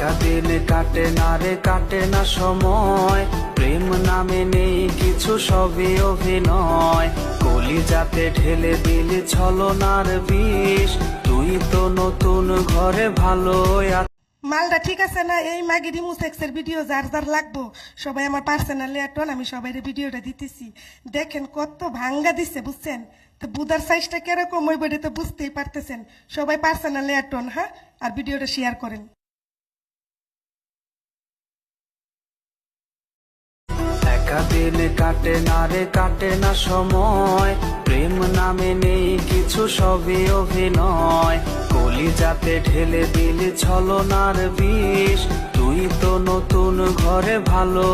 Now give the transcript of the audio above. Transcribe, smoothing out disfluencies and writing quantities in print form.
একা দিন কাটে না রে, কাটে না সময়, প্রেম নামে নেই কিছু, সবই অভিনয়। কলিজাতে ঢেলে দিলি ছলনার বিষ, তুই তো নতুন ঘরে ভালো মালটা ঠিক আছে না? এই মাগি রিমু সেক্সের ভিডিও যার যার লাগবো সবাই আমার পার্সোনালি অ্যাডন, আমি সবাই ভিডিওটা দিতেছি। দেখেন কত ভাঙ্গা দিচ্ছে, বুঝছেন? তো বুদার সাইজটা কিরকম ওই বডি তো বুঝতেই পারতেছেন। সবাই পার্সোনালি অ্যাডন, হ্যাঁ, আর ভিডিওটা শেয়ার করেন। একা দিন কাটে না রে, কাটে না সময়, প্রেম নামে নেই কিছু, সবই অভিনয়। কলিজাতে ঢেলে দিলি ছলনার বিষ, তুই তো নতুন ঘরে ভালো